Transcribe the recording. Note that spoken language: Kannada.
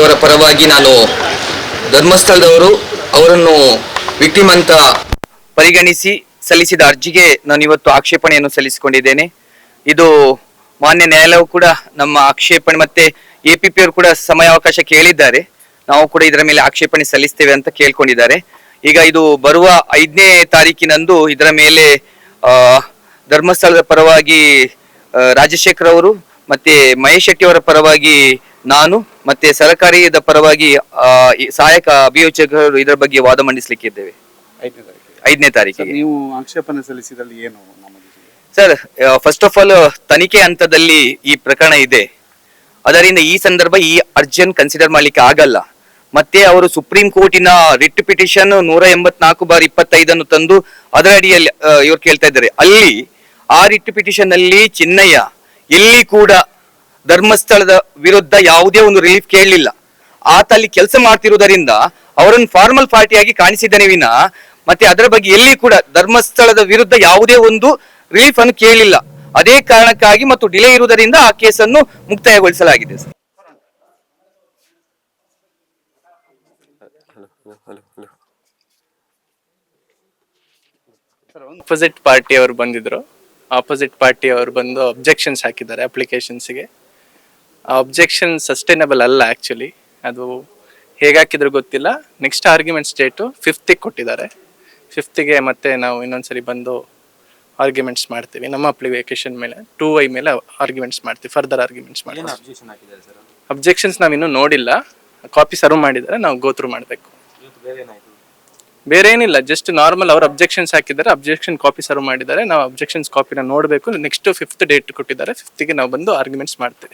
ಅವರ ಪರವಾಗಿ ನಾನು ಧರ್ಮಸ್ಥಳದವರು ಅವರನ್ನು ವಿಕ್ಟಿಮ್ ಅಂತ ಪರಿಗಣಿಸಿ ಸಲ್ಲಿಸಿದ ಅರ್ಜಿಗೆ ನಾನು ಇವತ್ತು ಆಕ್ಷೇಪಣೆಯನ್ನು ಸಲ್ಲಿಸಿಕೊಂಡಿದ್ದೇನೆ. ಇದು ಮಾನ್ಯ ನ್ಯಾಯಾಲಯವು ಕೂಡ ನಮ್ಮ ಆಕ್ಷೇಪಣೆ ಮತ್ತೆ ಎಪಿಪಿ ಅವರು ಕೂಡ ಸಮಯಾವಕಾಶ ಕೇಳಿದ್ದಾರೆ. ನಾವು ಕೂಡ ಇದರ ಮೇಲೆ ಆಕ್ಷೇಪಣೆ ಸಲ್ಲಿಸ್ತೇವೆ ಅಂತ ಕೇಳ್ಕೊಂಡಿದ್ದಾರೆ. ಈಗ ಇದು ಬರುವ 5ನೇ ತಾರೀಕಿನಂದು ಇದರ ಮೇಲೆ ಧರ್ಮಸ್ಥಳದ ಪರವಾಗಿ ರಾಜಶೇಖರ್ ಅವರು ಮತ್ತೆ ಮಹೇಶ್ ಶೆಟ್ಟಿ ಅವರ ಪರವಾಗಿ ನಾನು ಮತ್ತೆ ಸರ್ಕಾರಿದ ಪರವಾಗಿ ಸಹಾಯಕ ಅಭಿಯೋಜಕರು ಇದರ ಬಗ್ಗೆ ವಾದ ಮಂಡಿಸಲಿಕ್ಕಿದ್ದೇವೆ 5ನೇ ತಾರೀಕಿಗೆ. ನೀವು ಆಕ್ಷೇಪಣೆ ಸಲ್ಲಿಸಿದಲ್ಲಿ ಏನು ಸರ್, ಫಸ್ಟ್ ಆಫ್ ಆಲ್ ತನಿಖೆ ಹಂತದಲ್ಲಿ ಈ ಪ್ರಕರಣ ಇದೆ. ಅದರಿಂದ ಈ ಸಂದರ್ಭ ಈ ಅರ್ಜಿಯನ್ನು ಕನ್ಸಿಡರ್ ಮಾಡ್ಲಿಕ್ಕೆ ಆಗಲ್ಲ. ಮತ್ತೆ ಅವರು ಸುಪ್ರೀಂ ಕೋರ್ಟಿನ ರಿಟ್ ಪಿಟಿಷನ್ 184/25 ತಂದು ಅದರ ಅಡಿಯಲ್ಲಿ ಇವ್ರು ಕೇಳ್ತಾ ಇದ್ದಾರೆ. ಅಲ್ಲಿ ಆ ರಿಟ್ ಪಿಟಿಷನ್ ಅಲ್ಲಿ ಚಿನ್ನಯ್ಯ ಎಲ್ಲಿ ಕೂಡ ಧರ್ಮಸ್ಥಳದ ವಿರುದ್ಧ ಯಾವುದೇ ಒಂದು ರಿಲೀಫ್ ಕೇಳಲಿಲ್ಲ. ಆತ ಅಲ್ಲಿ ಕೆಲಸ ಮಾಡ್ತಿರುವುದರಿಂದ ಅವರನ್ನು ಫಾರ್ಮಲ್ ಪಾರ್ಟಿಯಾಗಿ ಕಾಣಿಸಿದ್ದಾನೆ ವಿನ ಮತ್ತೆ ಅದರ ಬಗ್ಗೆ ಎಲ್ಲಿ ಕೂಡ ಧರ್ಮಸ್ಥಳದ ವಿರುದ್ಧ ಯಾವುದೇ ಒಂದು ರಿಲೀಫ್ ಅನ್ನು ಕೇಳಲಿಲ್ಲ. ಅದೇ ಕಾರಣಕ್ಕಾಗಿ ಮತ್ತು ಡಿಲೇ ಇರುವುದರಿಂದ ಆ ಕೇಸನ್ನು ಮುಕ್ತಾಯಗೊಳಿಸಲಾಗಿದೆ. ಅಪೋಸಿಟ್ ಪಾರ್ಟಿ ಅವರು ಬಂದಿದ್ರು. ಆಪೋಸಿಟ್ ಪಾರ್ಟಿ ಅವರು ಬಂದು ಅಬ್ಜೆಕ್ಷನ್ಸ್ ಹಾಕಿದ್ದಾರೆ ಅಪ್ಲಿಕೇಶನ್ಸ್ಗೆ. ಆ ಅಬ್ಜೆಕ್ಷನ್ ಸಸ್ಟೈನಬಲ್ ಅಲ್ಲ ಆ್ಯಕ್ಚುಲಿ. ಅದು ಹೇಗೆ ಹಾಕಿದ್ರು ಗೊತ್ತಿಲ್ಲ. ನೆಕ್ಸ್ಟ್ ಆರ್ಗ್ಯುಮೆಂಟ್ಸ್ ಡೇಟು 5th ಕೊಟ್ಟಿದ್ದಾರೆ. 5th ಮತ್ತೆ ನಾವು ಇನ್ನೊಂದ್ಸರಿ ಬಂದು ಆರ್ಗ್ಯುಮೆಂಟ್ಸ್ ಮಾಡ್ತೀವಿ. ನಮ್ಮ ಅಪ್ಲಿಕೇಶನ್ ಮೇಲೆ 2I ಮೇಲೆ ಆರ್ಗ್ಯುಮೆಂಟ್ಸ್ ಮಾಡ್ತೀವಿ, ಫರ್ದರ್ ಆರ್ಗ್ಯುಮೆಂಟ್ಸ್ ಮಾಡ್ತೀವಿ. ಅಬ್ಜೆಕ್ಷನ್ಸ್ ನಾವಿನ್ನೂ ನೋಡಿಲ್ಲ. ಕಾಪಿ ಸರ್ವ್ ಮಾಡಿದರೆ ನಾವು ಗೋತ್ರು ಮಾಡಬೇಕು. ಬೇರೆ ಏನಿಲ್ಲ, ಜಸ್ಟ್ ನಾರ್ಮಲ್ ಅವ್ರು ಅಬ್ಜೆಕ್ಷನ್ಸ್ ಹಾಕಿದ್ದಾರೆ, ಅಬ್ಜೆಕ್ಷನ್ ಕಾಪಿ ಸರ್ವ್ ಮಾಡಿದ್ದಾರೆ. ನಾವು ಅಬ್ಜೆಕ್ಷನ್ಸ್ ಕಾಪಿನ ನೋಡಬೇಕು. ನೆಕ್ಸ್ಟ್ 5th ಡೇಟ್ ಕೊಟ್ಟಿದ್ದಾರೆ. 5th ನಾವು ಬಂದು ಆರ್ಗ್ಯುಮೆಂಟ್ಸ್ ಮಾಡ್ತೀವಿ.